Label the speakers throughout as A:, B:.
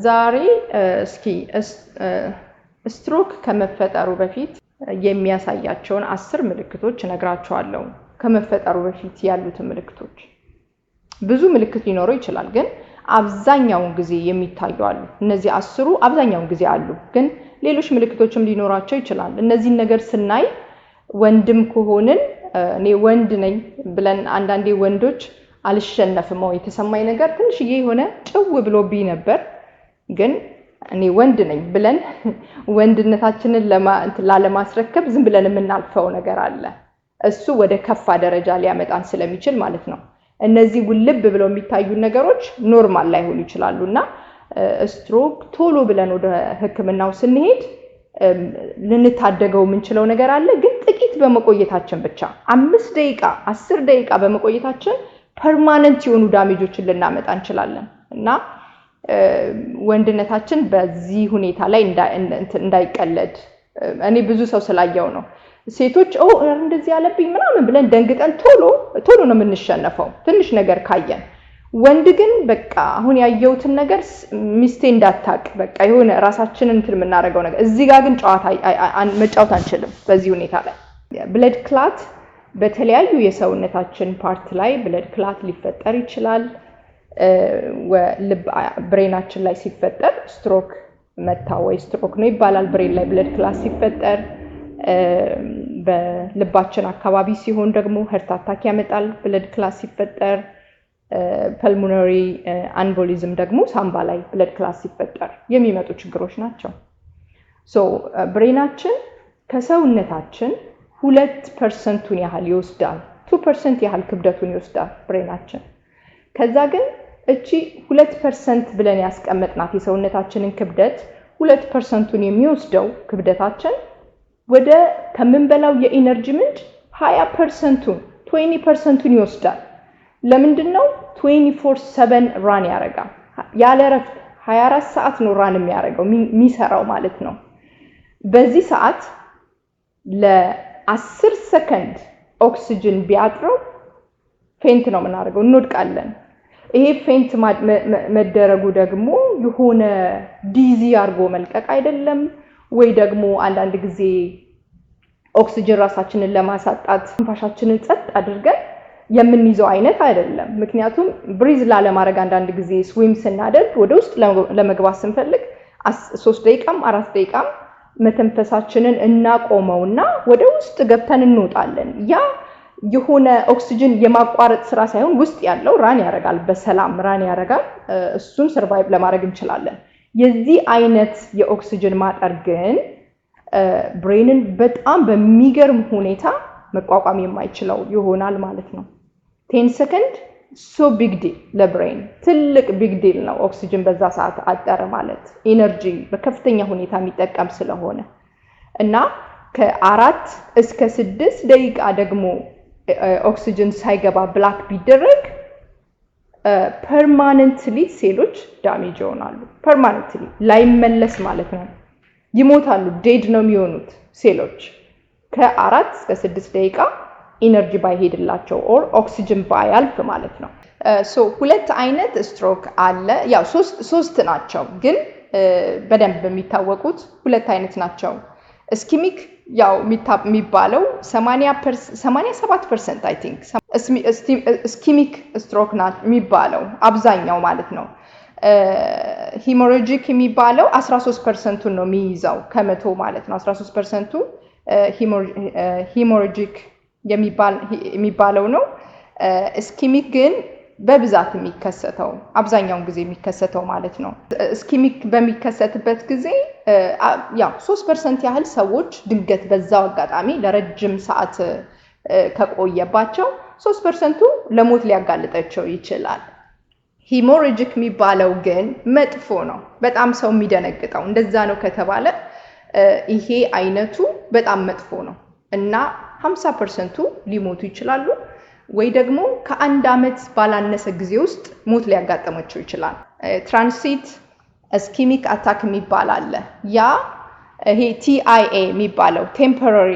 A: ዛሬ እስኪ ስትሮክ ከመፈጠሩ በፊት የሚያሳያቸውን 10 ምልክቶች እነግራችኋለሁ። ከመፈጠሩ በፊት ያሉት ምልክቶች ብዙ ምልክት ሊኖረው ይችላል፣ ግን አብዛኛውን ጊዜ የሚታዩ አሉ። እነዚህ 10ሩ አብዛኛውን ጊዜ አሉ፣ ግን ሌሎች ምልክቶችም ሊኖራቸው ይችላል። እነዚህን ነገር ስናይ ወንድም ከሆንን እኔ ወንድ ነኝ ብለን አንዳንዴ ወንዶች አልሸነፍም የተሰማኝ ነገር ትንሽዬ የሆነ ጭው ብሎብኝ ነበር፣ ግን እኔ ወንድ ነኝ ብለን ወንድነታችንን ላለማስረከብ ዝም ብለን የምናልፈው ነገር አለ። እሱ ወደ ከፋ ደረጃ ሊያመጣን ስለሚችል ማለት ነው። እነዚህ ውልብ ብለው የሚታዩ ነገሮች ኖርማል ላይሆኑ ይችላሉና ስትሮክ ቶሎ ብለን ወደ ሕክምናው ስንሄድ ልንታደገው የምንችለው ነገር አለ። ግን ጥቂት በመቆየታችን ብቻ 5 ደቂቃ 10 ደቂቃ በመቆየታችን ፐርማነንት የሆኑ ዳሜጆችን ልናመጣ እንችላለን እና ወንድነታችን በዚህ ሁኔታ ላይ እንዳይቀለድ እኔ ብዙ ሰው ስላየው ነው። ሴቶች እንደዚህ ያለብኝ ምናምን ብለን ደንግጠን ቶሎ ነው የምንሸነፈው ትንሽ ነገር ካየን። ወንድ ግን በቃ አሁን ያየውትን ነገር ሚስቴ እንዳታቅ በቃ የሆነ ራሳችንን የምናደርገው ነገር እዚህ ጋር ግን መጫወት አንችልም በዚህ ሁኔታ ላይ። ብለድ ክላት በተለያዩ የሰውነታችን ፓርት ላይ ብለድ ክላት ሊፈጠር ይችላል። ብሬናችን ላይ ሲፈጠር ስትሮክ መታ ወይ ስትሮክ ነው ይባላል። ብሬን ላይ ብለድ ክላት ሲፈጠር በልባችን አካባቢ ሲሆን ደግሞ ሀርት አታክ ያመጣል። ብለድ ክላት ሲፈጠር ፐልሞናሪ አንቦሊዝም ደግሞ ሳምባ ላይ ብለድ ክላት ሲፈጠር የሚመጡ ችግሮች ናቸው። ብሬናችን ከሰውነታችን 2% ያህል ይወስዳል። 2% ያህል ክብደቱን ይወስዳል ብሬናችን። ከዛ ግን እቺ 2% ብለን ያስቀመጥናት የሰውነታችንን ክብደት 2%ን የሚወስደው ክብደታችን ወደ ከምንበላው የኢነርጂ ምንጭ 20%ን ይወስዳል። ለምንድን ነው? 24/7 ራን ያደርጋል። ያለ እረፍት 24 ሰዓት ነው ራን የሚያደርገው የሚሰራው ማለት ነው። በዚህ ሰዓት ለ10 ሰከንድ ኦክሲጅን ቢያጥረው ፌንት ነው የምናደርገው፣ እንወድቃለን። ይሄ ፌንት መደረጉ ደግሞ የሆነ ዲዚ አርጎ መልቀቅ አይደለም፣ ወይ ደግሞ አንዳንድ ጊዜ ኦክሲጅን ራሳችንን ለማሳጣት ትንፋሻችንን ጸጥ አድርገን የምንይዘው አይነት አይደለም። ምክንያቱም ብሪዝ ላለማድረግ አንዳንድ ጊዜ ስዊም ስናደርግ ወደ ውስጥ ለመግባት ስንፈልግ 3 ደቂቃም 4 ደቂቃም መተንፈሳችንን እናቆመውና ወደ ውስጥ ገብተን እንወጣለን። ያ የሆነ ኦክሲጅን የማቋረጥ ስራ ሳይሆን ውስጥ ያለው ራን ያደርጋል፣ በሰላም ራን ያደርጋል። እሱን ሰርቫይቭ ለማድረግ እንችላለን። የዚህ አይነት የኦክሲጅን ማጠር ግን ብሬንን በጣም በሚገርም ሁኔታ መቋቋም የማይችለው ይሆናል ማለት ነው። 10 ሰከንድ ሶ ቢግ ዲል ለብሬን ትልቅ ቢግ ዲል ነው። ኦክሲጅን በዛ ሰዓት አጠረ ማለት ኢነርጂ በከፍተኛ ሁኔታ የሚጠቀም ስለሆነ እና ከ4 እስከ 6 ደቂቃ ደግሞ ኦክሲጅን ሳይገባ ብላክ ቢደረግ ፐርማነንትሊ ሴሎች ዳሜጅ ይሆናሉ። ፐርማነንትሊ ላይመለስ ማለት ነው፣ ይሞታሉ። ዴድ ነው የሚሆኑት ሴሎች ከ4 እስከ 6 ደቂቃ ኢነርጂ ባይሄድላቸው ኦር ኦክሲጅን ባያልፍ ማለት ነው። ሁለት አይነት ስትሮክ አለ። ያው ሶስት ናቸው፣ ግን በደንብ የሚታወቁት ሁለት አይነት ናቸው። እስኪሚክ ያው የሚባለው 87% አይ ቲንክ እስኪሚክ ስትሮክ ናት የሚባለው አብዛኛው ማለት ነው። ሂሞራጂክ የሚባለው 13%ን ነው የሚይዘው ከመቶ ማለት ነው። 13%ቱ ሂሞራጂክ የሚባለው ነው። እስኪሚክ ግን በብዛት የሚከሰተው አብዛኛውን ጊዜ የሚከሰተው ማለት ነው። እስኪሚክ በሚከሰትበት ጊዜ ያው 3% ያህል ሰዎች ድንገት በዛው አጋጣሚ ለረጅም ሰዓት ከቆየባቸው 3%ቱ ለሞት ሊያጋልጣቸው ይችላል። ሂሞራጂክ የሚባለው ግን መጥፎ ነው፣ በጣም ሰው የሚደነግጠው። እንደዛ ነው ከተባለ ይሄ አይነቱ በጣም መጥፎ ነው እና 50%ቱ ሊሞቱ ይችላሉ፣ ወይ ደግሞ ከ1 ዓመት ባላነሰ ጊዜ ውስጥ ሞት ሊያጋጥማቸው ይችላል። ትራንሲት እስኪሚክ አታክ የሚባል አለ። ያ ይሄ TIA የሚባለው ቴምፖራሪ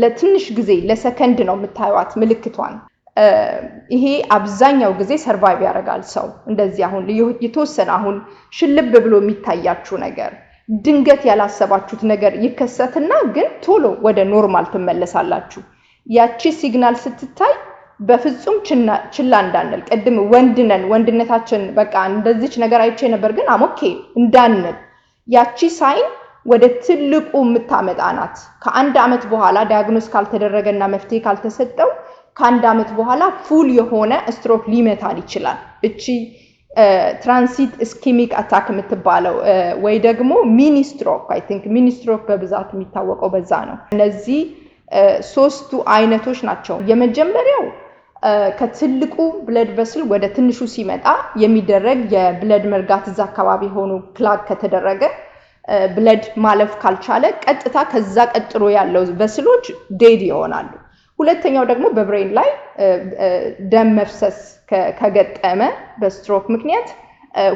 A: ለትንሽ ጊዜ ለሰከንድ ነው የምታዩት ምልክቷን። ይሄ አብዛኛው ጊዜ ሰርቫይቭ ያደርጋል ሰው እንደዚህ አሁን የተወሰነ አሁን ሽልብ ብሎ የሚታያችሁ ነገር ድንገት ያላሰባችሁት ነገር ይከሰትና ግን ቶሎ ወደ ኖርማል ትመለሳላችሁ ያቺ ሲግናል ስትታይ በፍጹም ችላ እንዳንል ቀድም ወንድነታችን በቃ እንደዚች ነገር አይቼ ነበር ግን አሞኬ እንዳንል ያቺ ሳይን ወደ ትልቁ ምታመጣናት ከአንድ አመት በኋላ ዳያግኖስ ካልተደረገና መፍትሄ ካልተሰጠው ከአንድ አመት በኋላ ፉል የሆነ ስትሮክ ሊመታን ይችላል እቺ ትራንሲት ኢስኬሚክ አታክ የምትባለው ወይ ደግሞ ሚኒ ስትሮክ አይ ቲንክ ሚኒ ስትሮክ በብዛት የሚታወቀው በዛ ነው እነዚህ ሶስቱ አይነቶች ናቸው የመጀመሪያው ከትልቁ ብለድ ቨስል ወደ ትንሹ ሲመጣ የሚደረግ የብለድ መርጋት እዛ አካባቢ ሆኖ ክላግ ከተደረገ ብለድ ማለፍ ካልቻለ ቀጥታ ከዛ ቀጥሎ ያለው ቨስሎች ዴድ ይሆናሉ ሁለተኛው ደግሞ በብሬን ላይ ደም መፍሰስ ከገጠመ በስትሮክ ምክንያት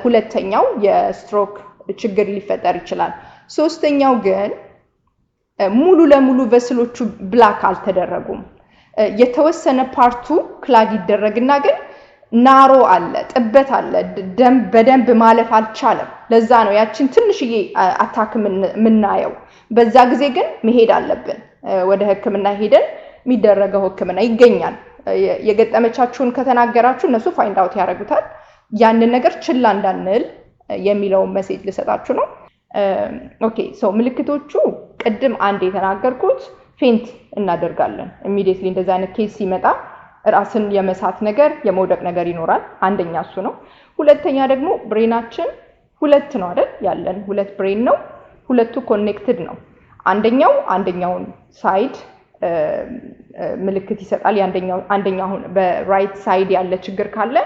A: ሁለተኛው የስትሮክ ችግር ሊፈጠር ይችላል ሶስተኛው ግን ሙሉ ለሙሉ ቨስሎቹ ብላክ አልተደረጉም የተወሰነ ፓርቱ ክላግ ይደረግና ግን ናሮ አለ ጥበት አለ ደም በደንብ ማለፍ አልቻለም ለዛ ነው ያቺን ትንሽዬ አታክ ምናየው በዛ ጊዜ ግን መሄድ አለብን ወደ ህክምና ሄደን የሚደረገው ህክምና ይገኛል የገጠመቻችሁን ከተናገራችሁ እነሱ ፋይንድ አውት ያደርጉታል ያንን ነገር ችላ እንዳንል የሚለው ሜሴጅ ልሰጣችሁ ነው ኦኬ ሶ ምልክቶቹ ቅድም አንድ የተናገርኩት ፌንት እናደርጋለን ኢሚዲየትሊ እንደዛ አይነት ኬስ ሲመጣ ራስን የመሳት ነገር የመውደቅ ነገር ይኖራል አንደኛ እሱ ነው ሁለተኛ ደግሞ ብሬናችን ሁለት ነው አይደል ያለን ሁለት ብሬን ነው ሁለቱ ኮኔክትድ ነው አንደኛውን ሳይድ ምልክት ይሰጣል አንደኛው በራይት ሳይድ ያለ ችግር ካለ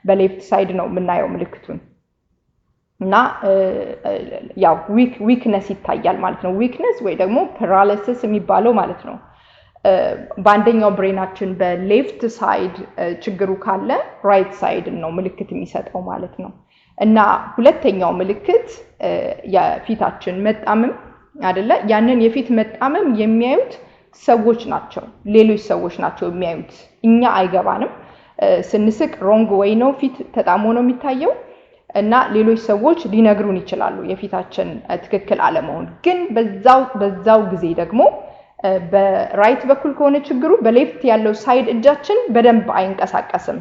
A: በሌፍት ሳይድ ነው የምናየው ምልክቱን እና ያው ዊክነስ ይታያል ማለት ነው ዊክነስ ወይ ደግሞ ፓራሊሲስ የሚባለው ማለት ነው በአንደኛው ብሬናችን በሌፍት ሳይድ ችግሩ ካለ ራይት ሳይድ ነው ምልክት የሚሰጠው ማለት ነው እና ሁለተኛው ምልክት የፊታችን መጣመም አይደለ ያንን የፊት መጣመም የሚያዩት ሰዎች ናቸው ሌሎች ሰዎች ናቸው የሚያዩት እኛ አይገባንም ስንስቅ ሮንግ ወይ ነው ፊት ተጣሞ ነው የሚታየው እና ሌሎች ሰዎች ሊነግሩን ይችላሉ የፊታችን ትክክል አለመሆን ግን በዛው ጊዜ ደግሞ በራይት በኩል ከሆነ ችግሩ በሌፍት ያለው ሳይድ እጃችን በደንብ አይንቀሳቀስም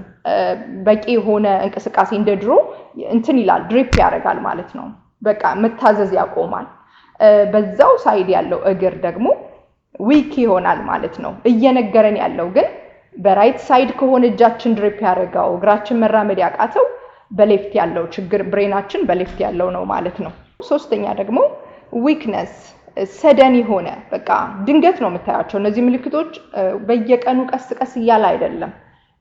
A: በቂ ሆነ እንቅስቃሴ እንደድሮ እንትን ይላል ድሪፕ ያደርጋል ማለት ነው በቃ መታዘዝ ያቆማል በዛው ሳይድ ያለው እግር ደግሞ ዊክ ይሆናል ማለት ነው እየነገረን ያለው ግን በራይት ሳይድ ከሆነ እጃችን ድሪፕ ያደርጋው እግራችን መራመድ ያቃተው በሌፍት ያለው ችግር ብሬናችን በሌፍት ያለው ነው ማለት ነው ሶስተኛ ደግሞ ዊክነስ ሰደን የሆነ በቃ ድንገት ነው የምታያቸው እነዚህ ምልክቶች በየቀኑ ቀስ እያለ አይደለም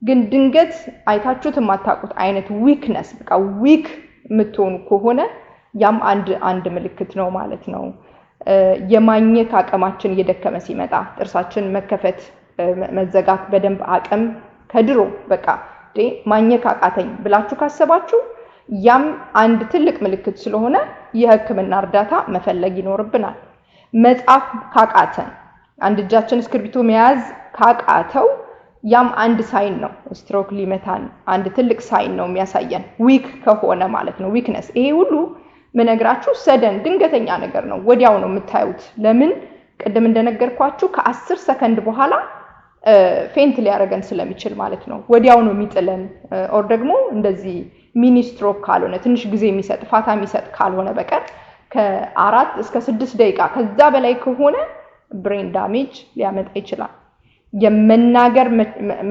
A: ግን ድንገት አይታችሁት የማታውቁት አይነት ዊክነስ በቃ ዊክ የምትሆኑ ከሆነ ያም አንድ ምልክት ነው ማለት ነው የማግኘት አቅማችን እየደከመ ሲመጣ ጥርሳችን መከፈት መዘጋት በደንብ አቅም ከድሮ በቃ ማግኘት አቃተኝ ብላችሁ ካሰባችሁ ያም አንድ ትልቅ ምልክት ስለሆነ የህክምና እርዳታ መፈለግ ይኖርብናል መጻፍ ካቃተን አንድ እጃችን እስክሪብቶ መያዝ ካቃተው ያም አንድ ሳይን ነው ስትሮክ ሊመታን አንድ ትልቅ ሳይን ነው የሚያሳየን ዊክ ከሆነ ማለት ነው ዊክነስ ይሄ ሁሉ መነግራችሁ ሰደን ድንገተኛ ነገር ነው ወዲያው ነው የምታዩት ለምን ቀደም እንደነገርኳችሁ ከ10 ሰከንድ በኋላ ፌንት ሊያረገን ስለሚችል ማለት ነው ወዲያው ነው የሚጥለን ኦር ደግሞ እንደዚህ ሚኒ ስትሮክ ካልሆነ ትንሽ ጊዜ የሚሰጥ ፋታ የሚሰጥ ካልሆነ በቀር ከ4 እስከ 6 ደቂቃ ከዛ በላይ ከሆነ ብሬን ዳሜጅ ሊያመጣ ይችላል የመናገር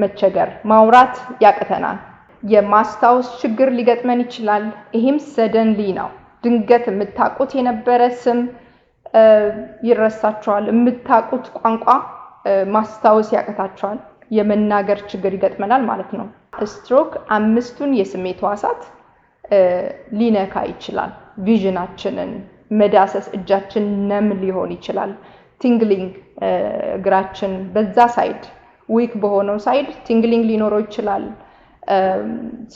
A: መቸገር ማውራት ያቅተናል የማስታወስ ችግር ሊገጥመን ይችላል ይሄም ሰደንሊ ነው ድንገት የምታቁት የነበረ ስም ይረሳቸዋል የምታቁት ቋንቋ ማስታወስ ያቅታቸዋል የመናገር ችግር ይገጥመናል ማለት ነው ስትሮክ አምስቱን የስሜት ህዋሳት ሊነካ ይችላል ቪዥናችንን መዳሰስ እጃችን ነም ሊሆን ይችላል ቲንግሊንግ እግራችን በዛ ሳይድ ዊክ በሆነው ሳይድ ቲንግሊንግ ሊኖረው ይችላል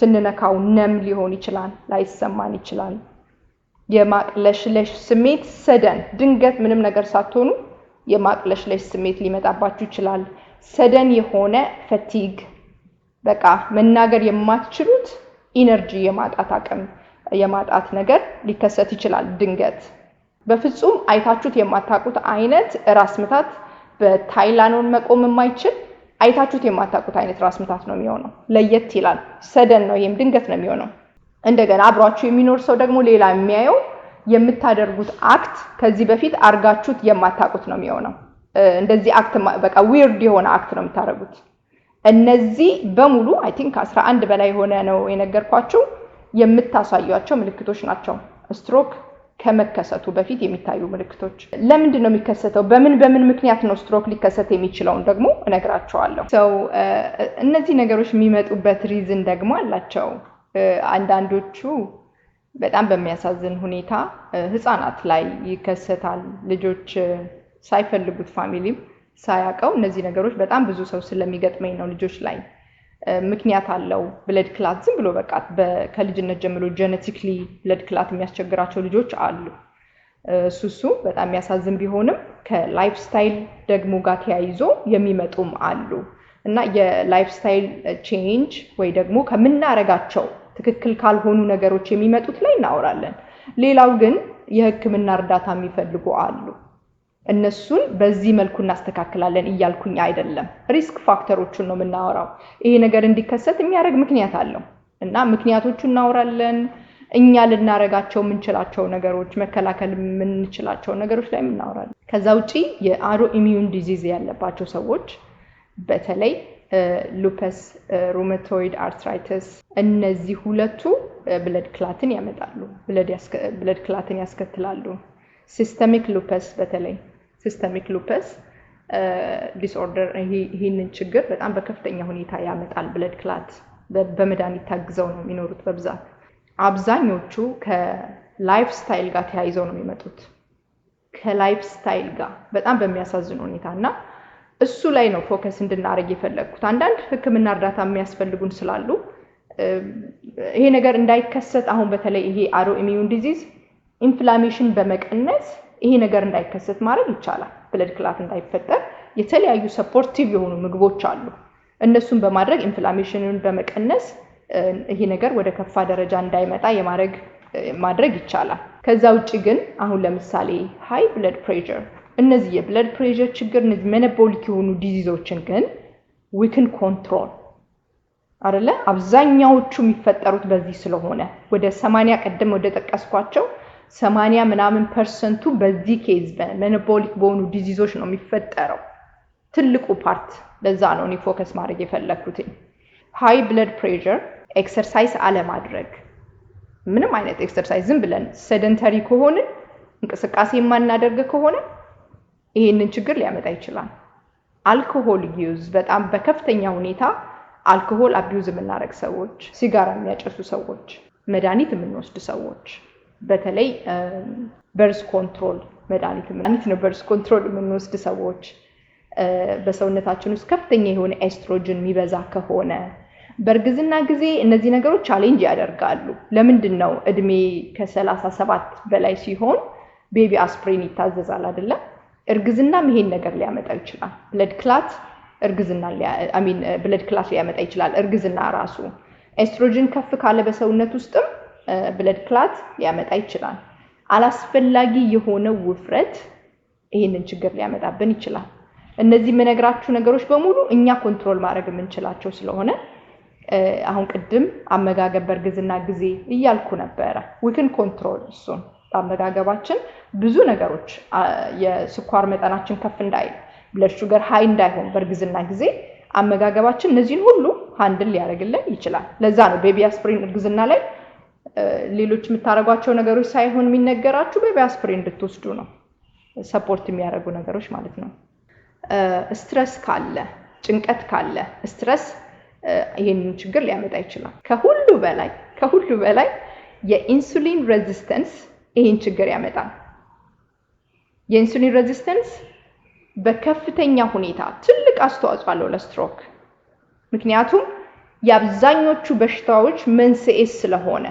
A: ስንነካው ነም ሊሆን ይችላል ላይሰማን ይችላል የማቅለሽለሽ ስሜት ሰደን ድንገት ምንም ነገር ሳትሆኑ የማቅለሽለሽ ስሜት ሊመጣባችሁ ይችላል ሰደን የሆነ ፈቲግ በቃ መናገር የማትችሉት ኢነርጂ የማጣት አቅም የማጣት ነገር ሊከሰት ይችላል ድንገት። በፍጹም አይታችሁት የማታውቁት አይነት ራስ ምታት በታይላኖን መቆም የማይችል አይታችሁት የማታውቁት አይነት ራስ ምታት ነው የሚሆነው። ለየት ይላል። ሰደን ነው፣ ይሄም ድንገት ነው የሚሆነው። እንደገና አብሯችሁ የሚኖር ሰው ደግሞ ሌላ የሚያየው የምታደርጉት አክት ከዚህ በፊት አርጋችሁት የማታውቁት ነው የሚሆነው። እንደዚህ አክት በቃ ዊርድ የሆነ አክት ነው የምታደርጉት። እነዚህ በሙሉ አይ ቲንክ 11 በላይ ሆነ ነው የነገርኳችሁ የምታሳዩአቸው ምልክቶች ናቸው። ስትሮክ ከመከሰቱ በፊት የሚታዩ ምልክቶች። ለምንድን ነው የሚከሰተው? በምን ምክንያት ነው ስትሮክ ሊከሰት የሚችለውን ደግሞ እነግራችኋለሁ። እነዚህ ነገሮች የሚመጡበት ሪዝን ደግሞ አላቸው። አንዳንዶቹ በጣም በሚያሳዝን ሁኔታ ህፃናት ላይ ይከሰታል። ልጆች ሳይፈልጉት ፋሚሊም ሳያውቀው እነዚህ ነገሮች በጣም ብዙ ሰው ስለሚገጥመኝ ነው ልጆች ላይ ምክንያት አለው። ብለድ ክላት ዝም ብሎ በቃ ከልጅነት ጀምሮ ጄኔቲክሊ ብለድ ክላት የሚያስቸግራቸው ልጆች አሉ። እሱ በጣም የሚያሳዝን ቢሆንም ከላይፍ ስታይል ደግሞ ጋር ተያይዞ የሚመጡም አሉ እና የላይፍ ስታይል ቼንጅ ወይ ደግሞ ከምናረጋቸው ትክክል ካልሆኑ ነገሮች የሚመጡት ላይ እናወራለን። ሌላው ግን የህክምና እርዳታ የሚፈልጉ አሉ። እነሱን በዚህ መልኩ እናስተካክላለን እያልኩኝ አይደለም። ሪስክ ፋክተሮቹን ነው የምናወራው። ይሄ ነገር እንዲከሰት የሚያደርግ ምክንያት አለው እና ምክንያቶቹን እናወራለን። እኛ ልናረጋቸው የምንችላቸው ነገሮች፣ መከላከል የምንችላቸው ነገሮች ላይ እናወራለን። ከዛ ውጪ የአውቶ ኢሚዩን ዲዚዝ ያለባቸው ሰዎች በተለይ ሉፐስ፣ ሩማቶይድ አርትራይተስ እነዚህ ሁለቱ ብለድ ክላትን ያመጣሉ፣ ብለድ ክላትን ያስከትላሉ። ሲስተሚክ ሉፐስ በተለይ ሲስተሚክ ሉፐስ ዲስኦርደር ይህንን ችግር በጣም በከፍተኛ ሁኔታ ያመጣል። ብለድ ክላት በመድኃኒት ታግዘው ነው የሚኖሩት በብዛት። አብዛኞቹ ከላይፍ ስታይል ጋር ተያይዘው ነው የሚመጡት። ከላይፍ ስታይል ጋር በጣም በሚያሳዝን ሁኔታ እና እሱ ላይ ነው ፎከስ እንድናደርግ የፈለግኩት። አንዳንድ ህክምና እርዳታ የሚያስፈልጉን ስላሉ ይሄ ነገር እንዳይከሰት አሁን በተለይ ይሄ አውቶ ኢሚዩን ዲዚዝ ኢንፍላሜሽን በመቀነስ ይሄ ነገር እንዳይከሰት ማድረግ ይቻላል። ብለድ ክላት እንዳይፈጠር የተለያዩ ሰፖርቲቭ የሆኑ ምግቦች አሉ። እነሱን በማድረግ ኢንፍላሜሽንን በመቀነስ ይሄ ነገር ወደ ከፋ ደረጃ እንዳይመጣ ማድረግ ይቻላል። ከዛ ውጪ ግን አሁን ለምሳሌ ሃይ ብለድ ፕሬሸር፣ እነዚህ የብለድ ፕሬሸር ችግር፣ እነዚህ ሜታቦሊክ የሆኑ ዲዚዞችን ግን we can control አይደለ? አብዛኛዎቹ የሚፈጠሩት በዚህ ስለሆነ ወደ 80 ቀደም ወደ ጠቀስኳቸው 80 ምናምን ፐርሰንቱ በዚህ ኬዝ በሜታቦሊክ በሆኑ ዲዚዞች ነው የሚፈጠረው ትልቁ ፓርት። ለዛ ነው እኔ ፎከስ ማድረግ የፈለኩት። ሃይ ብለድ ፕሬሸር ኤክሰርሳይዝ አለማድረግ፣ ምንም አይነት ኤክሰርሳይዝ ዝም ብለን ሴደንተሪ ከሆነ እንቅስቃሴ የማናደርግ ከሆነ ይሄንን ችግር ሊያመጣ ይችላል። አልኮሆል ዩዝ በጣም በከፍተኛ ሁኔታ አልኮሆል አቢዩዝ የምናደርግ ሰዎች፣ ሲጋራ የሚያጨሱ ሰዎች፣ መድኃኒት የምንወስድ ሰዎች፣ በተለይ በርዝ ኮንትሮል መድኃኒት ነው በርዝ ኮንትሮል የምንወስድ ሰዎች፣ በሰውነታችን ውስጥ ከፍተኛ የሆነ ኤስትሮጅን የሚበዛ ከሆነ በእርግዝና ጊዜ እነዚህ ነገሮች ቻሌንጅ ያደርጋሉ። ለምንድን ነው እድሜ ከ37 በላይ ሲሆን ቤቢ አስፕሪን ይታዘዛል አይደለ? እርግዝናም ይሄን ነገር ሊያመጣ ይችላል። ብለድ ክላት ብለድ ክላት ሊያመጣ ይችላል። እርግዝና ራሱ ኤስትሮጅን ከፍ ካለ በሰውነት ውስጥም ብለድ ክላት ሊያመጣ ይችላል። አላስፈላጊ የሆነ ውፍረት ይሄንን ችግር ሊያመጣብን ይችላል። እነዚህ የምነግራችሁ ነገሮች በሙሉ እኛ ኮንትሮል ማድረግ የምንችላቸው ስለሆነ አሁን ቅድም አመጋገብ በእርግዝና ጊዜ እያልኩ ነበረ። we can control እሱን አመጋገባችን ብዙ ነገሮች የስኳር መጠናችን ከፍ እንዳይል፣ ብለድ ሹገር ሃይ እንዳይሆን በእርግዝና ጊዜ አመጋገባችን እነዚህን ሁሉ ሃንድል ሊያደርግልን ይችላል። ለዛ ነው ቤቢ አስፕሪን እርግዝና ላይ ሌሎች የምታረጓቸው ነገሮች ሳይሆን የሚነገራችሁ ቤቢ አስፕሪን እንድትወስዱ ነው። ሰፖርት የሚያደርጉ ነገሮች ማለት ነው። ስትረስ ካለ፣ ጭንቀት ካለ ስትረስ ይሄንን ችግር ሊያመጣ ይችላል። ከሁሉ በላይ የኢንሱሊን ሬዚስተንስ ይሄን ችግር ያመጣል። የኢንሱሊን ሬዚስተንስ በከፍተኛ ሁኔታ ትልቅ አስተዋጽኦ አለው ለስትሮክ። ምክንያቱም የአብዛኞቹ በሽታዎች መንስኤ ስለሆነ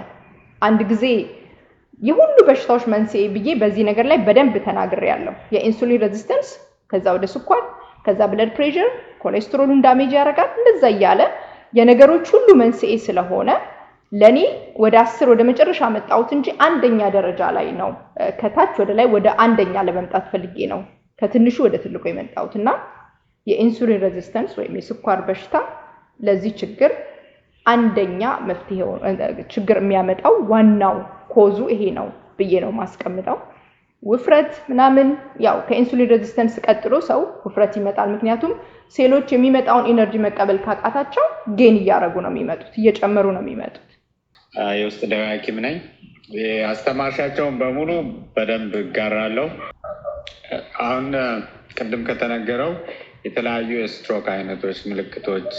A: አንድ ጊዜ የሁሉ በሽታዎች መንስኤ ብዬ በዚህ ነገር ላይ በደንብ ተናግሬያለሁ። የኢንሱሊን ሬዚስተንስ፣ ከዛ ወደ ስኳር፣ ከዛ ብለድ ፕሬሸር፣ ኮሌስትሮሉን ዳሜጅ ያደርጋል። እንደዛ እያለ የነገሮች ሁሉ መንስኤ ስለሆነ ለኔ ወደ 10 ወደ መጨረሻ መጣሁት እንጂ አንደኛ ደረጃ ላይ ነው ከታች ወደ ላይ ወደ አንደኛ ለመምጣት ፈልጌ ነው ከትንሹ ወደ ትልቁ የመጣሁትና የኢንሱሊን ሬዚስተንስ ወይም የስኳር በሽታ ለዚህ ችግር አንደኛ መፍትሄው ችግር የሚያመጣው ዋናው ኮዙ ይሄ ነው ብዬ ነው ማስቀምጠው። ውፍረት ምናምን ያው ከኢንሱሊን ሬዚስተንስ ቀጥሎ ሰው ውፍረት ይመጣል። ምክንያቱም ሴሎች የሚመጣውን ኢነርጂ መቀበል ካቃታቸው ጌን እያደረጉ ነው የሚመጡት፣ እየጨመሩ ነው የሚመጡት።
B: የውስጥ ደዌ ሐኪም ነኝ። አስተማርሻቸውን በሙሉ በደንብ እጋራለሁ። አሁን ቅድም ከተነገረው የተለያዩ የስትሮክ አይነቶች ምልክቶች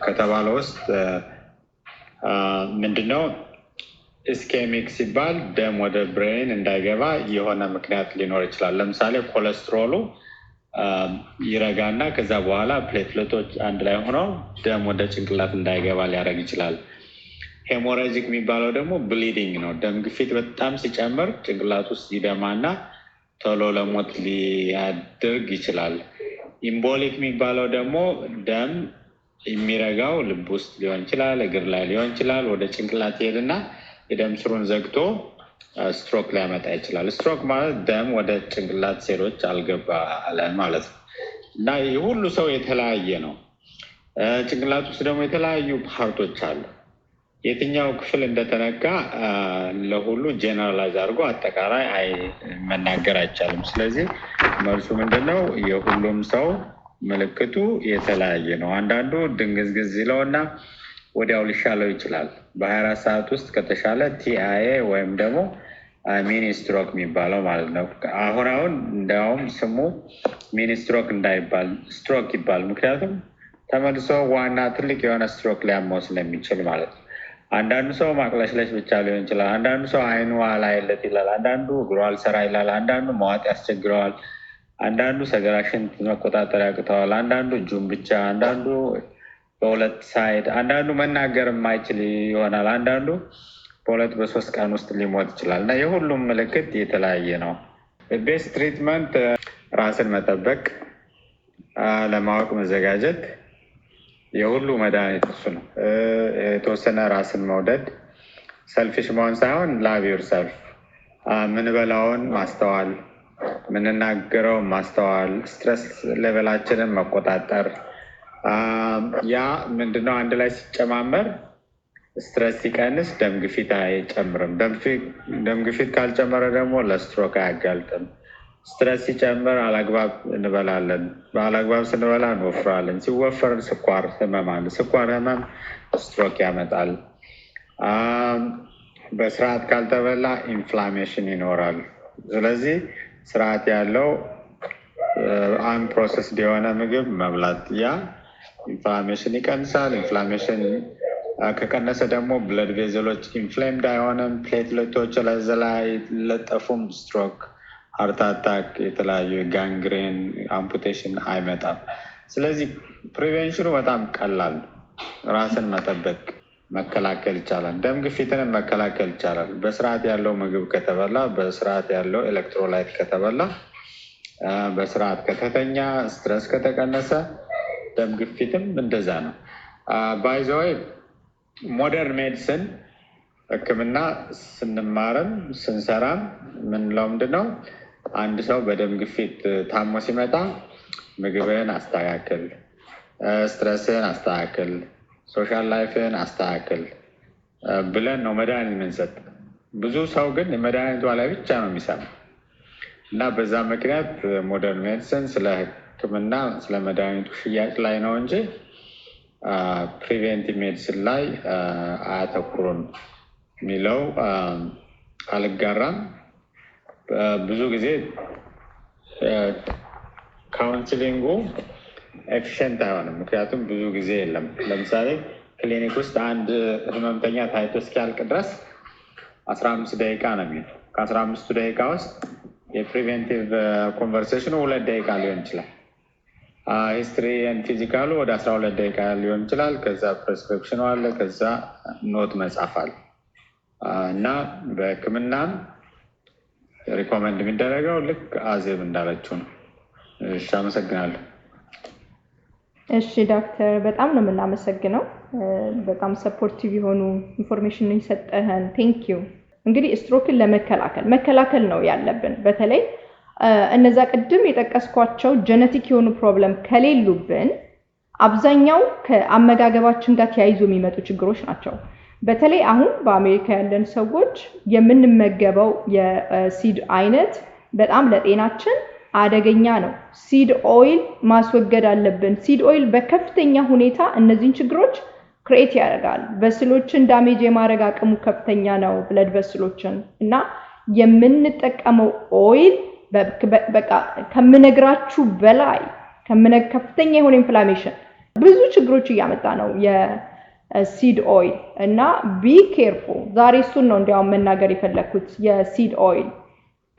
B: ከተባለ ውስጥ ምንድነው ኢስኬሚክ ሲባል ደም ወደ ብሬን እንዳይገባ የሆነ ምክንያት ሊኖር ይችላል። ለምሳሌ ኮሌስትሮሉ ይረጋና ከዛ በኋላ ፕሌትሌቶች አንድ ላይ ሆነው ደም ወደ ጭንቅላት እንዳይገባ ሊያደርግ ይችላል። ሄሞራጂክ የሚባለው ደግሞ ብሊዲንግ ነው። ደም ግፊት በጣም ሲጨምር ጭንቅላት ውስጥ ይደማና ቶሎ ለሞት ሊያደርግ ይችላል። ኢምቦሊክ የሚባለው ደግሞ ደም የሚረጋው ልብ ውስጥ ሊሆን ይችላል፣ እግር ላይ ሊሆን ይችላል። ወደ ጭንቅላት ይሄድና የደም ስሩን ዘግቶ ስትሮክ ሊያመጣ ይችላል። ስትሮክ ማለት ደም ወደ ጭንቅላት ሴሎች አልገባ አለ ማለት ነው እና የሁሉ ሰው የተለያየ ነው። ጭንቅላት ውስጥ ደግሞ የተለያዩ ፓርቶች አሉ። የትኛው ክፍል እንደተነካ ለሁሉ ጄነራላይዝ አድርጎ አጠቃላይ መናገር አይቻልም። ስለዚህ መልሱ ምንድነው? የሁሉም ሰው ምልክቱ የተለያየ ነው። አንዳንዱ ድንግዝግዝ ይለውና ወዲያው ሊሻለው ይችላል። በ24 ሰዓት ውስጥ ከተሻለ ቲአይኤ ወይም ደግሞ ሚኒ ስትሮክ የሚባለው ማለት ነው። አሁን እንዲያውም ስሙ ሚኒ ስትሮክ እንዳይባል ስትሮክ ይባል። ምክንያቱም ተመልሶ ዋና ትልቅ የሆነ ስትሮክ ሊያመው ስለሚችል ማለት ነው። አንዳንዱ ሰው ማቅለሽለሽ ብቻ ሊሆን ይችላል። አንዳንዱ ሰው አይኑ አላየለት ይላል። አንዳንዱ እግሩ አልሰራ ይላል። አንዳንዱ መዋጥ ያስቸግረዋል። አንዳንዱ ሰገራ ሽንት መቆጣጠር ያቅተዋል። አንዳንዱ እጁን ብቻ፣ አንዳንዱ በሁለት ሳይድ፣ አንዳንዱ መናገር የማይችል ይሆናል። አንዳንዱ በሁለት በሶስት ቀን ውስጥ ሊሞት ይችላል እና የሁሉም ምልክት የተለያየ ነው። ቤስት ትሪትመንት ራስን መጠበቅ፣ ለማወቅ መዘጋጀት፣ የሁሉ መድኃኒት እሱ ነው። የተወሰነ ራስን መውደድ፣ ሰልፊሽ መሆን ሳይሆን ላቭ ዮርሰልፍ፣ ምንበላውን ማስተዋል፣ ምንናገረው ማስተዋል፣ ስትረስ ሌቨላችንን መቆጣጠር። ያ ምንድነው አንድ ላይ ሲጨማመር ስትረስ ሲቀንስ ደም ግፊት አይጨምርም። ደም ግፊት ካልጨመረ ደግሞ ለስትሮክ አያጋልጥም። ስትረስ ሲጨምር አላግባብ እንበላለን። በአላግባብ ስንበላ እንወፍራለን። ሲወፈር ስኳር ህመም አለ። ስኳር ህመም ስትሮክ ያመጣል። በስርዓት ካልተበላ ኢንፍላሜሽን ይኖራል። ስለዚህ ስርዓት ያለው አንፕሮሰስድ የሆነ ምግብ መብላት ያ ኢንፍላሜሽን ይቀንሳል። ኢንፍላሜሽን ከቀነሰ ደግሞ ብለድ ቬዘሎች ኢንፍሌምድ አይሆንም። ፕሌትሌቶች ላይ ለጠፉም ስትሮክ፣ ሃርት አታክ፣ የተለያዩ ጋንግሬን፣ አምፑቴሽን አይመጣም። ስለዚህ ፕሪቬንሽኑ በጣም ቀላል፣ ራስን መጠበቅ መከላከል ይቻላል። ደም ግፊትንም መከላከል ይቻላል። በስርዓት ያለው ምግብ ከተበላ፣ በስርዓት ያለው ኤሌክትሮላይት ከተበላ፣ በስርዓት ከተተኛ፣ ስትረስ ከተቀነሰ፣ ደም ግፊትም እንደዛ ነው። ባይ ዘ ወይ ሞደርን ሜዲሲን ሕክምና ስንማርም ስንሰራም ምንለው ምንድነው? አንድ ሰው በደም ግፊት ታሞ ሲመጣ ምግብህን አስተካክል፣ ስትረስህን አስተካክል፣ ሶሻል ላይፍህን አስተካክል ብለን ነው መድኃኒት የምንሰጥ። ብዙ ሰው ግን መድኃኒቷ ላይ ብቻ ነው የሚሰማ እና በዛ ምክንያት ሞደርን ሜዲሲን ስለ ሕክምና ስለ መድኃኒቱ ሽያጭ ላይ ነው እንጂ ፕሪቬንቲቭ ሜዲሲን ላይ አያተኩሩም የሚለው አልጋራም። ብዙ ጊዜ ካውንስሊንጉ ኤፊሽንት አይሆንም፣ ምክንያቱም ብዙ ጊዜ የለም። ለምሳሌ ክሊኒክ ውስጥ አንድ ህመምተኛ ታይቶ እስኪያልቅ ድረስ 15 ደቂቃ ነው የሚሆነው። ከ15 ደቂቃ ውስጥ የፕሪቬንቲቭ ኮንቨርሴሽኑ 2 ደቂቃ ሊሆን ይችላል። ሂስትሪ ፊዚካሉ ወደ 12 ደቂቃ ሊሆን ይችላል። ከዛ ፕሬስክሪፕሽኑ አለ፣ ከዛ ኖት መጻፍ አለ እና በህክምናም ሪኮመንድ የሚደረገው ልክ አዜብ እንዳለችው ነው። እሺ፣ አመሰግናለሁ።
A: እሺ ዶክተር፣ በጣም ነው የምናመሰግነው። በጣም ሰፖርቲቭ የሆኑ ኢንፎርሜሽን ይሰጠህን ቴንክ ዩ እንግዲህ ስትሮክን መከላከል ነው ያለብን በተለይ እነዛ ቅድም የጠቀስኳቸው ጄኔቲክ የሆኑ ፕሮብለም ከሌሉብን አብዛኛው ከአመጋገባችን ጋር ተያይዞ የሚመጡ ችግሮች ናቸው በተለይ አሁን በአሜሪካ ያለን ሰዎች የምንመገበው የሲድ አይነት በጣም ለጤናችን አደገኛ ነው ሲድ ኦይል ማስወገድ አለብን ሲድ ኦይል በከፍተኛ ሁኔታ እነዚህን ችግሮች ክሬት ያደርጋል ቨስሎችን ዳሜጅ የማድረግ አቅሙ ከፍተኛ ነው ብለድ ቨስሎችን እና የምንጠቀመው ኦይል በቃ ከምነግራችሁ በላይ ከፍተኛ የሆነ ኢንፍላሜሽን ብዙ ችግሮች እያመጣ ነው የሲድ ኦይል እና ቢ ኬርፉል ዛሬ እሱን ነው እንዲያውም መናገር የፈለኩት የሲድ ኦይል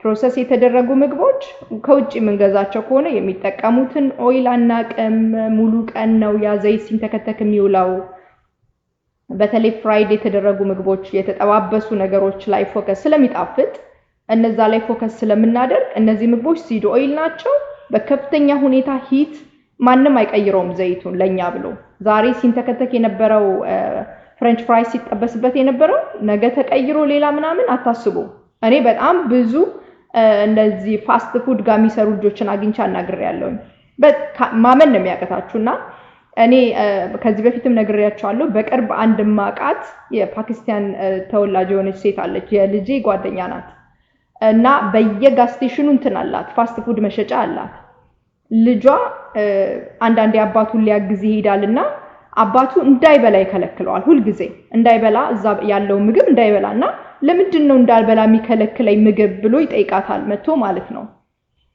A: ፕሮሰስ የተደረጉ ምግቦች ከውጭ የምንገዛቸው ከሆነ የሚጠቀሙትን ኦይል አናቅም ሙሉ ቀን ነው ያ ዘይት ሲንተከተክ የሚውለው በተለይ ፍራይድ የተደረጉ ምግቦች የተጠባበሱ ነገሮች ላይ ፎከስ ስለሚጣፍጥ እነዛ ላይ ፎከስ ስለምናደርግ እነዚህ ምግቦች ሲድ ኦይል ናቸው በከፍተኛ ሁኔታ ሂት ማንንም አይቀይረውም ዘይቱን ለኛ ብሎ ዛሬ ሲንተከተክ የነበረው ፍሬንች ፍራይስ ሲጠበስበት የነበረው ነገ ተቀይሮ ሌላ ምናምን አታስቡ እኔ በጣም ብዙ እንደዚህ ፋስት ፉድ ጋር የሚሰሩ ልጆችን አግኝቻ አናግሬያለሁ ማመን ነው የሚያቀታችሁና እኔ ከዚህ በፊትም ነግሬያቸዋለሁ በቅርብ አንድ ማቃት የፓኪስታን ተወላጅ የሆነች ሴት አለች የልጄ ጓደኛ ናት እና በየጋስ ስቴሽኑ እንትናላት ፋስት ፉድ መሸጫ አላት ልጇ አንዳንዴ አባቱን ሊያግዝ ይሄዳልና አባቱ እንዳይበላ ይከለክለዋል ሁሉ ጊዜ እንዳይበላ እዛ ያለው ምግብ እንዳይበላና ለምንድነው እንዳልበላ የሚከለክለኝ ምግብ ብሎ ይጠይቃታል መጥቶ ማለት ነው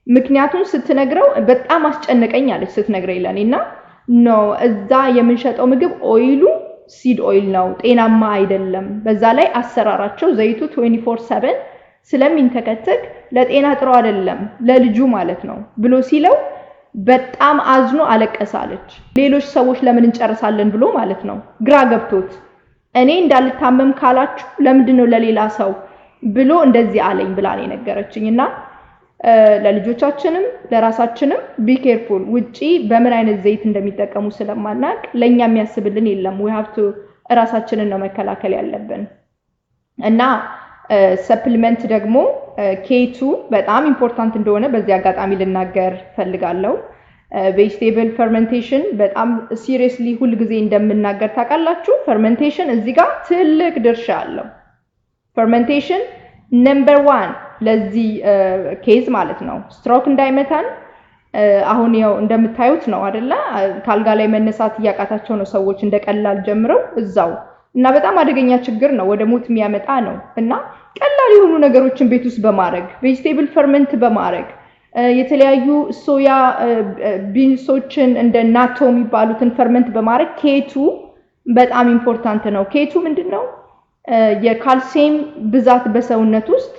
A: ምክንያቱም ስትነግረው በጣም አስጨነቀኝ አለች ስትነግረኝ ለኔና ነው እዛ የምንሸጠው ምግብ ኦይሉ ሲድ ኦይል ነው ጤናማ አይደለም በዛ ላይ አሰራራቸው ዘይቱ 24/7 ስለሚንተከተክ ለጤና ጥሩ አይደለም ለልጁ ማለት ነው ብሎ ሲለው በጣም አዝኖ አለቀሳለች ሌሎች ሰዎች ለምን እንጨርሳለን ብሎ ማለት ነው ግራ ገብቶት እኔ እንዳልታመም ካላችሁ ለምንድነው ለሌላ ሰው ብሎ እንደዚህ አለኝ ብላ ነው ነገረችኝና ለልጆቻችንም ለራሳችንም ቢ ኬርፉል ውጪ በምን አይነት ዘይት እንደሚጠቀሙ ስለማናቅ ለኛ የሚያስብልን የለም we have to ራሳችንን ነው መከላከል ያለብን እና ሰፕሊመንት ደግሞ K2 በጣም ኢምፖርታንት እንደሆነ በዚህ አጋጣሚ ልናገር ፈልጋለሁ vegetable fermentation በጣም seriously ሁሉ ጊዜ እንደምናገር ታውቃላችሁ fermentation እዚህ ጋር ትልቅ ድርሻ አለው fermentation number 1 ለዚህ ኬዝ ማለት ነው ስትሮክ እንዳይመታን አሁን ያው እንደምታዩት ነው አይደለ ካልጋ ላይ መነሳት ያቃታቸው ነው ሰዎች እንደቀላል ጀምረው እዛው እና በጣም አደገኛ ችግር ነው ወደ ሞት የሚያመጣ ነው እና ቀላል የሆኑ ነገሮችን ቤት ውስጥ በማድረግ vegetable ferment በማድረግ የተለያዩ ሶያ ቢንሶችን እንደ ናቶ የሚባሉትን ፈርመንት በማድረግ K2 በጣም ኢምፖርታንት ነው K2 ምንድነው የካልሲየም ብዛት በሰውነት ውስጥ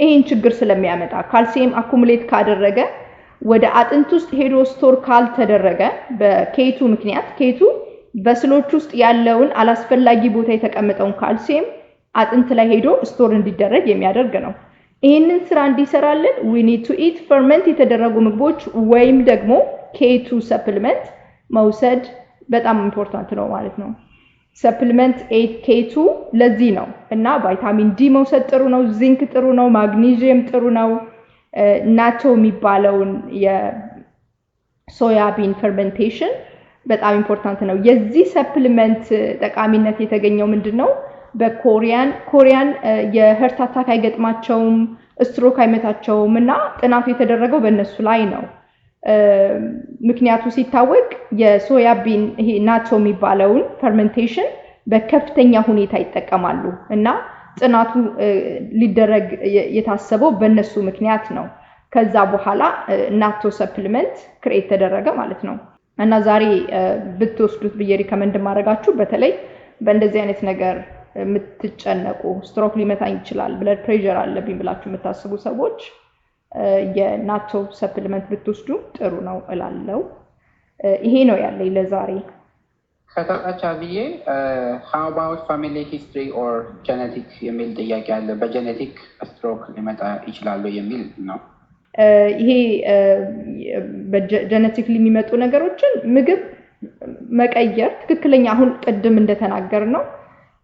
A: ይሄን ችግር ስለሚያመጣ ካልሲየም አኩሙሌት ካደረገ ወደ አጥንት ውስጥ ሄዶ ስቶር ካልተደረገ በኬቱ ምክንያት ኬቱ በስሎች ውስጥ ያለውን አላስፈላጊ ቦታ የተቀመጠውን ካልሲየም አጥንት ላይ ሄዶ ስቶር እንዲደረግ የሚያደርግ ነው ይሄንን ስራ እንዲሰራልን we need to eat ferment የተደረጉ ምግቦች ወይም ደግሞ K2 supplement መውሰድ በጣም ኢምፖርታንት ነው ማለት ነው supplement K2 ለዚህ ነው እና ቫይታሚን ዲ መውሰድ ጥሩ ነው ዚንክ ጥሩ ነው ማግኒዚየም ጥሩ ነው ናቶ የሚባለውን የሶያ ቢን ፈርመንቴሽን በጣም ኢምፖርታንት ነው የዚህ ሰፕሊመንት ጠቃሚነት የተገኘው ምንድነው በኮሪያን የሄርት አታክ አይገጥማቸውም ስትሮክ አይመታቸውም እና ጥናቱ የተደረገው በእነሱ ላይ ነው ምክንያቱ ሲታወቅ የሶያ ቢን ይሄ ናቶ የሚባለውን ፈርመንቴሽን በከፍተኛ ሁኔታ ይጠቀማሉ እና ጥናቱ ሊደረግ የታሰበው በእነሱ ምክንያት ነው ከዛ በኋላ ናቶ ሰፕሊመንት ክሬት ተደረገ ማለት ነው እና ዛሬ ብትወስዱት ብዬ ሪከመንድ ማድረጋችሁ በተለይ በእንደዚህ አይነት ነገር የምትጨነቁ ስትሮክ ሊመታኝ ይችላል ብለድ ፕሬሸር አለብኝ ብላችሁ የምታስቡ ሰዎች የናቶ ሰፕሊመንት ብትወስዱ ጥሩ ነው እላለሁ ይሄ ነው ያለኝ ለዛሬ
C: ከተቃቻ ብዬ how about family history or genetic የሚል ጥያቄ አለ በጄኔቲክ ስትሮክ ሊመጣ ይችላል የሚል ነው
A: ይሄ በጄኔቲክሊ የሚመጡ ነገሮችን ምግብ መቀየር ትክክለኛ አሁን ቅድም እንደተናገር ነው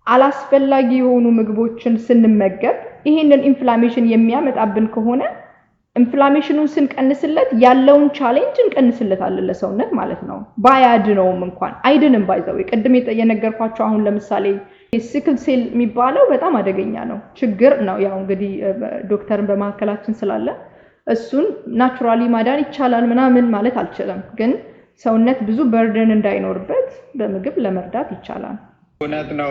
A: አላስፈላጊ የሆኑ ምግቦችን ስንመገብ ይሄንን ኢንፍላሜሽን የሚያመጣብን ከሆነ ኢንፍላሜሽኑን ስንቀንስለት ያለውን ቻሌንጅ እንቀንስለታለን ለሰውነት ማለት ነው። ባያድነውም እንኳን አይድንም ባይዘው ቅድም የነገርኳችሁ አሁን ለምሳሌ ሲክል ሴል የሚባለው በጣም አደገኛ ነው፣ ችግር ነው። ያው እንግዲህ ዶክተርን በማከላችን ስላለ እሱን ናቹራሊ ማዳን ይቻላል ምናምን ማለት አልችልም፣ ግን ሰውነት ብዙ በርደን እንዳይኖርበት በምግብ ለመርዳት ይቻላል።
B: እውነት ነው።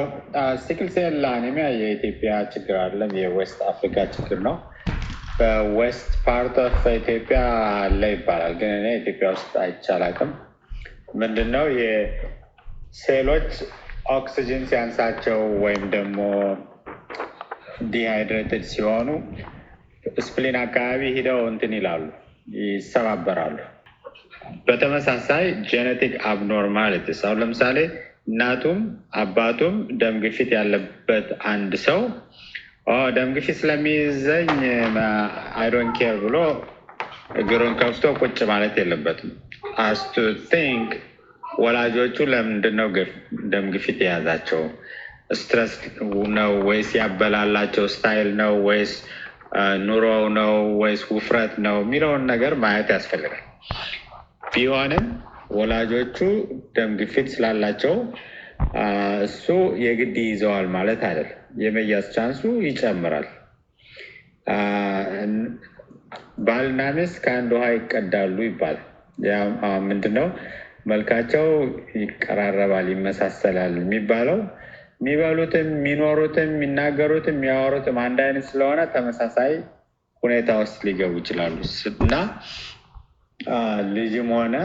B: ሲክል ሴል አኒሚያ የኢትዮጵያ ችግር አይደለም፣ የዌስት አፍሪካ ችግር ነው። በዌስት ፓርት ኦፍ ኢትዮጵያ አለ ይባላል፣ ግን እኔ ኢትዮጵያ ውስጥ አይቻላቅም። ምንድነው የሴሎች ኦክሲጅን ሲያንሳቸው ወይም ደግሞ ዲሃይድሬትድ ሲሆኑ ስፕሊን አካባቢ ሂደው እንትን ይላሉ፣ ይሰባበራሉ። በተመሳሳይ ጄኔቲክ አብኖርማሊቲስ አሁን ለምሳሌ እናቱም አባቱም ደም ግፊት ያለበት አንድ ሰው ደም ግፊት ስለሚይዘኝ አይዶን ኬር ብሎ እግሩን ከፍቶ ቁጭ ማለት የለበትም። አስቱ ቲንክ ወላጆቹ ለምንድነው ደም ግፊት የያዛቸው? ስትረስ ነው ወይስ ያበላላቸው ስታይል ነው ወይስ ኑሮው ነው ወይስ ውፍረት ነው የሚለውን ነገር ማየት ያስፈልጋል። ቢሆንም ወላጆቹ ደም ግፊት ስላላቸው እሱ የግድ ይዘዋል ማለት አይደለም። የመያዝ ቻንሱ ይጨምራል። ባልና ሚስት ከአንድ ውሃ ይቀዳሉ ይባላል። ያ ምንድነው መልካቸው ይቀራረባል፣ ይመሳሰላል የሚባለው የሚበሉትም የሚኖሩትም የሚናገሩትም የሚያወሩትም አንድ አይነት ስለሆነ ተመሳሳይ ሁኔታ ውስጥ ሊገቡ ይችላሉ እና ልጅም ሆነ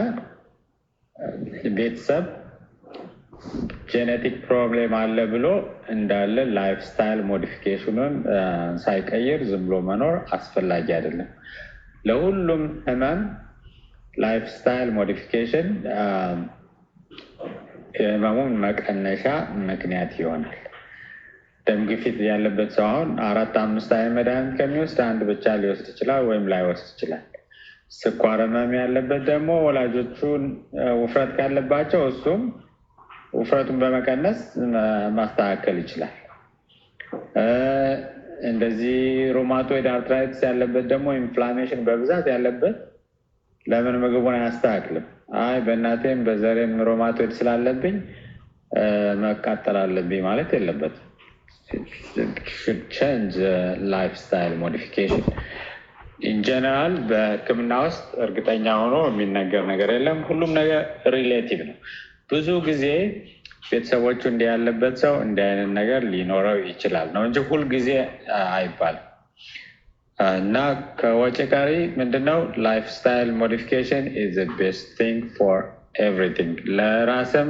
B: ቤተሰብ ጄኔቲክ ፕሮብሌም አለ ብሎ እንዳለ ላይፍ ስታይል ሞዲፊኬሽኑን ሳይቀይር ዝም ብሎ መኖር አስፈላጊ አይደለም። ለሁሉም ህመም ላይፍ ስታይል ሞዲፊኬሽን የህመሙን መቀነሻ ምክንያት ይሆናል። ደም ግፊት ያለበት ሰው አሁን 4-5 አይነት መድኃኒት ከሚወስድ አንድ ብቻ ሊወስድ ይችላል ወይም ላይወስድ ይችላል። ስኳር ህመም ያለበት ደግሞ ወላጆቹን ውፍረት ካለባቸው እሱም ውፍረቱን በመቀነስ ማስተካከል ይችላል። እንደዚህ ሮማቶይድ አርትራይትስ ያለበት ደግሞ ኢንፍላሜሽን በብዛት ያለበት ለምን ምግቡን አያስተካክልም? አይ በእናቴም በዘሬም ሮማቶይድ ስላለብኝ መቃጠል አለብኝ ማለት የለበትም። should change lifestyle modification. in general በህክምና ውስጥ እርግጠኛ ሆኖ የሚነገር ነገር የለም። ሁሉም ነገር ሪሌቲቭ ነው። ብዙ ጊዜ ቤተሰቦቹ እንዲህ ያለበት ሰው እንዲህ አይነት ነገር ሊኖረው ይችላል ነው እንጂ ሁልጊዜ አይባልም። እና ከወጪ ቀሪ ምንድነው ላይፍ ስታይል ሞዲፊኬሽን is the best thing for everything። ለራስም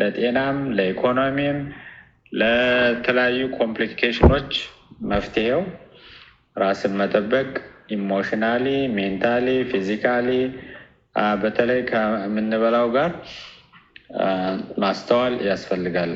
B: ለጤናም ለኢኮኖሚም ለተለያዩ ኮምፕሊኬሽኖች መፍትሄው ራስን መጠበቅ፣ ኢሞሽናሊ፣ ሜንታሊ፣ ፊዚካሊ በተለይ ከምንበላው ጋር ማስተዋል ያስፈልጋል።